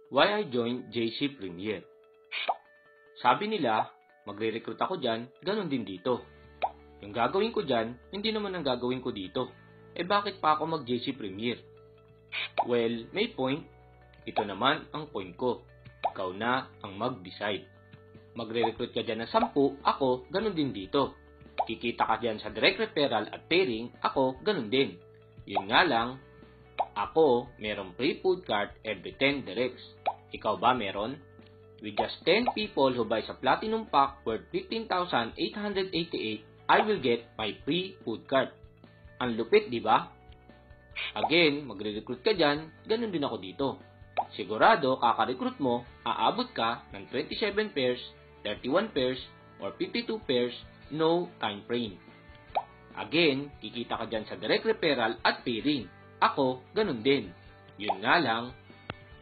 Why I joined JC Premier. Sabi nila, magre-recruit ako dyan, ganun din dito. Yung gagawin ko dyan, hindi naman ang gagawin ko dito. Bakit pa ako mag-JC Premier? Well, may point. Ito naman ang point ko. Ikaw na ang mag-decide. Magre-recruit ka dyan ng 10, ako, ganun din dito. Kikita ka dyan sa direct referral at pairing, ako, ganun din. Yun nga lang, ako, merong free food cart every 10 directs. Ikaw ba meron? With just 10 people who buys a platinum pack worth 15,888, I will get my free food cart. Ang lupit, di ba? Again, magre-recruit ka dyan, ganun din ako dito. Sigurado, kaka-recruit mo, aabot ka ng 27 pairs, 31 pairs, or 52 pairs, no time frame. Again, kikita ka dyan sa direct referral at pairing. Ako, ganun din. Yun nga lang,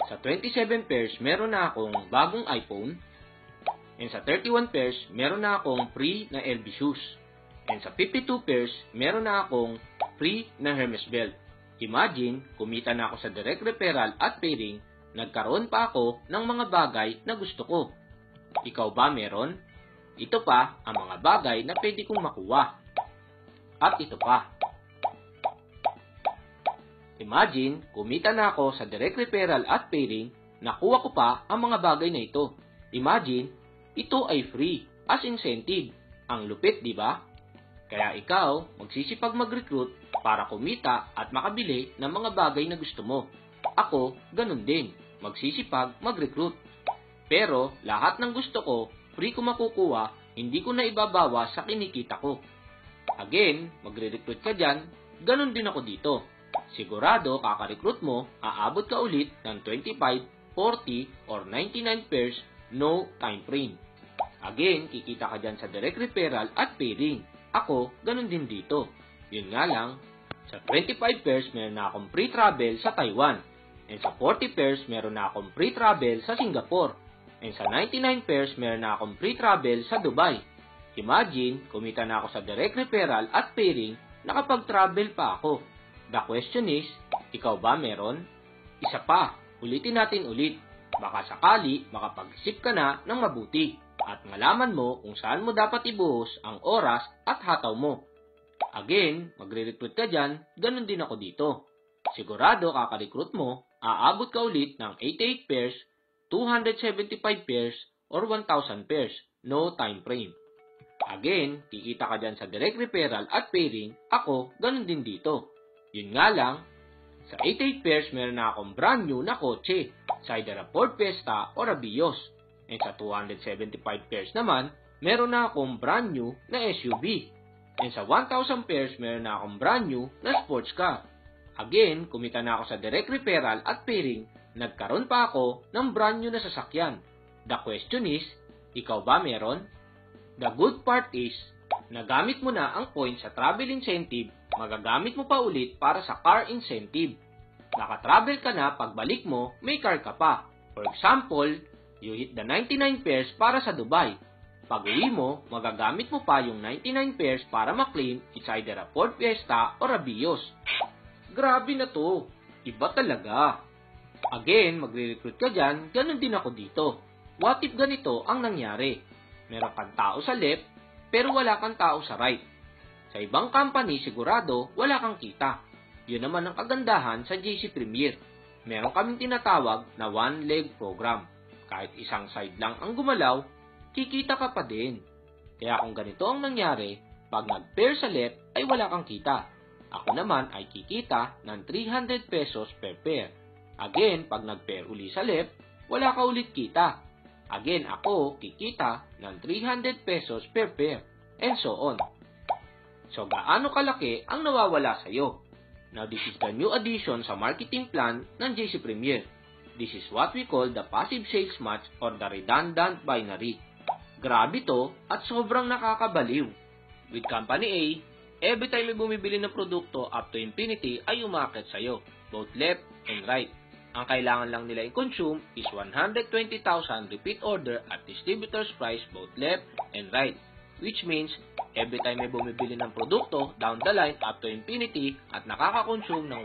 sa 27 pairs, meron na akong bagong iPhone. And sa 31 pairs, meron na akong free na LV shoes. And sa 52 pairs, meron na akong free na Hermes belt. Imagine, kumita na ako sa direct referral at pairing, nagkaroon pa ako ng mga bagay na gusto ko. Ikaw ba meron? Ito pa ang mga bagay na pwede kong makuha. At ito pa. Imagine, kumita na ako sa direct referral at pairing, nakuha ko pa ang mga bagay na ito. Imagine, ito ay free as incentive. Ang lupit, di ba? Kaya ikaw, magsisipag mag-recruit para kumita at makabili ng mga bagay na gusto mo. Ako, ganun din. Magsisipag mag-recruit. Pero, lahat ng gusto ko, free ko makukuha, hindi ko na ibabawa sa kinikita ko. Again, magre-recruit ka dyan, ganun din ako dito. Sigurado, kaka-recruit mo, aabot ka ulit ng 25, 40, or 99 pairs, no time frame. Again, kikita ka dyan sa direct referral at pairing. Ako, ganun din dito. Yun nga lang, sa 25 pairs, meron na akong free travel sa Taiwan. And sa 40 pairs, meron na akong free travel sa Singapore. And sa 99 pairs, meron na akong free travel sa Dubai. Imagine, kumita na ako sa direct referral at pairing, nakapag-travel pa ako. The question is, ikaw ba meron? Isa pa, ulitin natin ulit. Baka sakali, makapag-isip ka na ng mabuti at malaman mo kung saan mo dapat ibuhos ang oras at hataw mo. Again, magre-recruit ka dyan, ganun din ako dito. Sigurado kaka-recruit mo, aabot ka ulit ng 88 pairs, 275 pairs, or 1,000 pairs, no time frame. Again, kikita ka dyan sa direct referral at pairing, ako, ganun din dito. Yun nga lang, sa 88 pairs, meron na akong brand new na kotse, sa either a Ford Fiesta or a Vios. And sa 275 pairs naman, meron na akong brand new na SUV. And sa 1,000 pairs, meron na akong brand new na sports car. Again, kumita na ako sa direct referral at pairing, nagkaroon pa ako ng brand new na sasakyan. The question is, ikaw ba meron? The good part is, nagamit mo na ang points sa travel incentive, magagamit mo pa ulit para sa car incentive. Naka-travel ka na, pagbalik mo, may car ka pa. For example, you hit the 99 pairs para sa Dubai. Pag-uwi mo, magagamit mo pa yung 99 pairs para maklaim it's either a Ford Fiesta or a Vios. Grabe na to. Iba talaga. Again, magre-recruit ka dyan, ganun din ako dito. What if ganito ang nangyari? Meron kang tao sa left, pero wala kang tao sa right. Sa ibang company, sigurado, wala kang kita. Yun naman ang kagandahan sa JC Premier. Meron kaming tinatawag na one-leg program. Kahit isang side lang ang gumalaw, kikita ka pa din. Kaya kung ganito ang nangyari, pag nag-pair sa left ay wala kang kita. Ako naman ay kikita ng 300 pesos per pair. Again, pag nag-pair uli sa left, wala ka ulit kita. Again, ako kikita ng 300 pesos per pair. And so on. So, gaano kalaki ang nawawala sa'yo? Now, this is the new addition sa marketing plan ng JC Premier. This is what we call the passive sales match or the redundant binary. Grabe to at sobrang nakakabaliw. With Company A, every time may bumibili ng produkto up to infinity ay umaakit sa'yo, both left and right. Ang kailangan lang nila i-consume is 120,000 repeat order at distributor's price both left and right, which means every time may bumibili ng produkto down the line up to infinity at nakaka-consume ng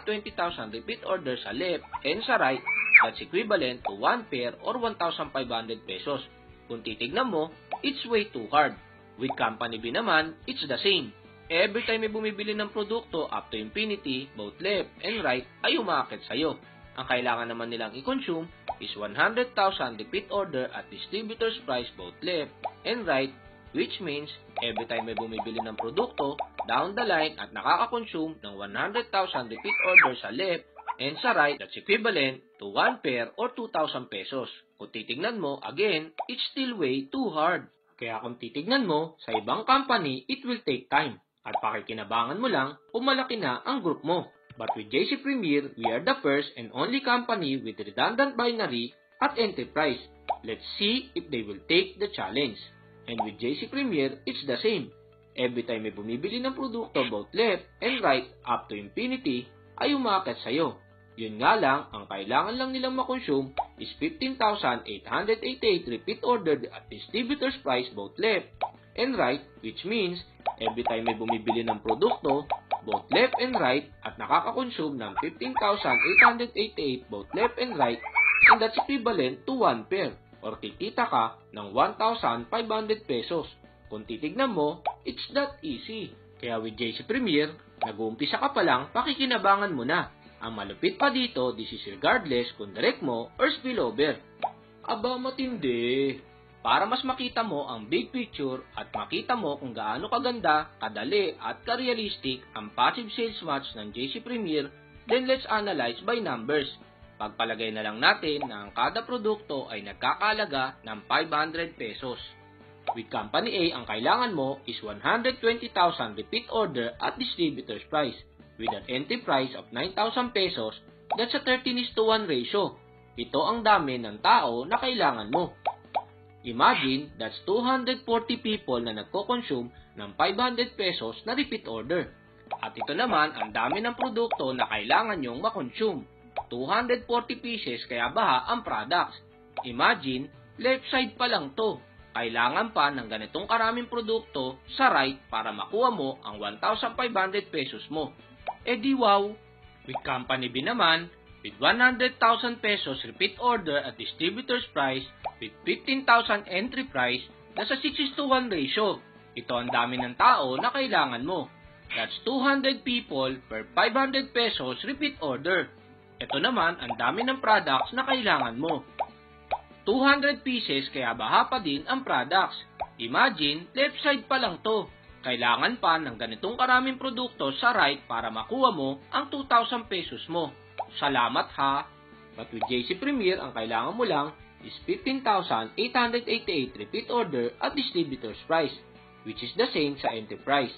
120,000 repeat orders sa left and sa right, that's equivalent to 1 pair or 1,500 pesos. Kung titignan mo, it's way too hard. With company B naman, it's the same. Every time may bumibili ng produkto up to infinity, both left and right ay umaakit sa'yo. Ang kailangan naman nilang i-consume is 100,000 repeat order at distributor's price both left and right, which means every time may bumibili ng produkto down the line at nakaka-consume ng 100,000 repeat orders sa left and sa right, that's equivalent to 1 pair or 2,000 pesos. Kung titignan mo, again, it's still way too hard. Kaya kung titignan mo, sa ibang company, it will take time. At pakikinabangan mo lang kung malaki na ang group mo. But with JC Premier, we are the first and only company with redundant binary at enterprise. Let's see if they will take the challenge. And with JC Premier, it's the same. Every time may bumibili ng produkto both left and right up to infinity, ay umaakit sa'yo. Yun nga lang, ang kailangan lang nilang makonsume is 15,888 repeat order at distributor's price both left and right, which means every time may bumibili ng produkto both left and right at nakaka-consume ng 15,888 both left and right, and that's equivalent to 1 pair or kikita ka ng 1,500 pesos. Kung titignan mo, it's that easy. Kaya with JC Premier, nag-uumpisa ka pa lang, pakikinabangan mo na. Ang malupit pa dito, this is regardless kung direct mo or spillover. Aba, matindi. Para mas makita mo ang big picture at makita mo kung gaano kaganda, kadali at ka-realistic ang passive sales match ng JC Premier, then let's analyze by numbers. Pagpalagay na lang natin na ang kada produkto ay nagkakalaga ng 500 pesos. With Company A, ang kailangan mo is 120,000 repeat order at distributor's price. With an entry price of 9,000 pesos, that's a 13:1 ratio. Ito ang dami ng tao na kailangan mo. Imagine, that's 240 people na nagko-consume ng 500 pesos na repeat order. At ito naman, ang dami ng produkto na kailangan nyong makonsume. 240 pieces kaya baha ang products. Imagine, left side pa lang to. Kailangan pa ng ganitong karaming produkto sa right para makuha mo ang 1,500 pesos mo. Eh di wow! With Company B naman, with 100,000 pesos repeat order at distributor's price, with 15,000 entry price, nasa 6:1 ratio. Ito ang dami ng tao na kailangan mo. That's 200 people per 500 pesos repeat order. Ito naman ang dami ng products na kailangan mo. 200 pieces kaya baha pa din ang products. Imagine, left side pa lang to. Kailangan pa ng ganitong karaming produkto sa right para makuha mo ang 2,000 pesos mo. Salamat ha! But with JC Premier, ang kailangan mo lang is 15,888 repeat order at distributor's price, which is the same sa enterprise.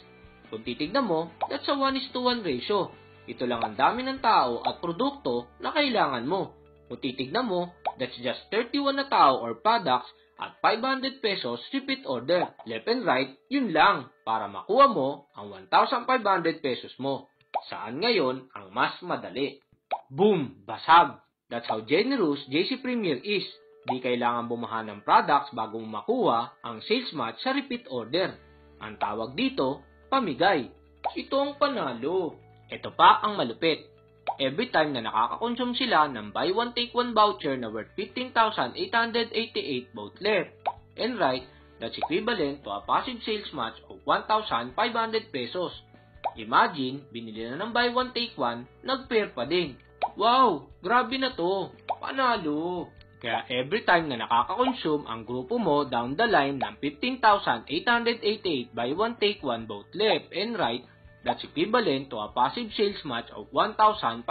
Kung titignan mo, that's a 1:1 ratio. Ito lang ang dami ng tao at produkto na kailangan mo. Kung titignan mo, that's just 31 na tao or products at 500 pesos repeat order. Left and right, yun lang para makuha mo ang 1,500 pesos mo. Saan ngayon ang mas madali? Boom! Basag! That's how generous JC Premier is. Di kailangan bumaha ng products bago mo makuha ang sales match sa repeat order. Ang tawag dito, pamigay. Ito ang panalo. Ito pa ang malupit. Every time na nakaka-consume sila ng buy one take one voucher na worth 15,888 both left and right, that's equivalent to a passive sales match of 1,500 pesos. Imagine, binili na ng buy one take one, nag-pair pa din. Wow! Grabe na to! Panalo! Kaya every time na nakaka-consume ang grupo mo down the line ng 15,888 buy one take one both left and right, that's equivalent to a passive sales match of 1,500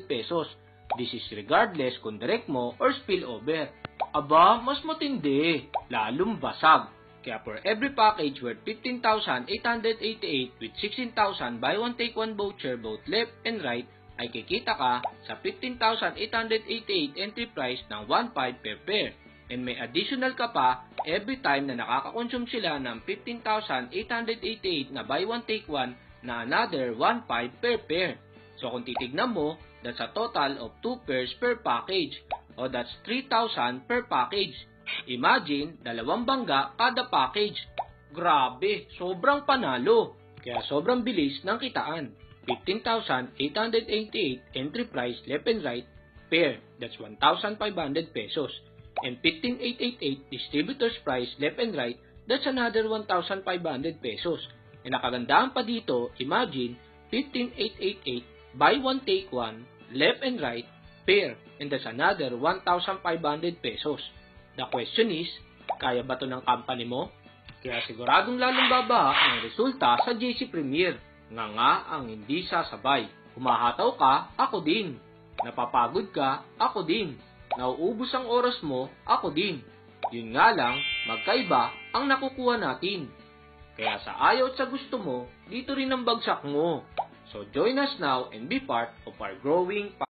pesos. This is regardless kung direct mo or spillover. Aba, mas matindi. Lalong basag. Kaya for every package worth 15,888 with 16,000 buy one take one voucher both left and right, ay kikita ka sa 15,888 entry price ng 1,500 per pair. And may additional ka pa every time na nakaka-consume sila ng 15,888 na buy one take one na another 1,500 per pair. So kung titignan mo, that's a total of 2 pairs per package. O that's 3,000 per package. Imagine, 2 bangga kada package. Grabe, sobrang panalo. Kaya sobrang bilis ng kitaan. 15,888 entry price left and right pair. That's 1,500 pesos. And 15,888 distributor's price left and right. That's another 1,500 pesos. And nakagandahan pa dito, imagine 15,888 buy one take one left and right pair. And that's another 1,500 pesos. The question is, kaya ba to ng company mo? Kaya siguradong lalong babaha ang resulta sa GC Premier. Nga ang hindi sasabay. Humahataw ka, ako din. Napapagod ka, ako din. Nauubos ang oras mo, ako din. Yun nga lang, magkaiba ang nakukuha natin. Kaya sa ayaw at sa gusto mo, dito rin ang bagsak mo. So join us now and be part of our growing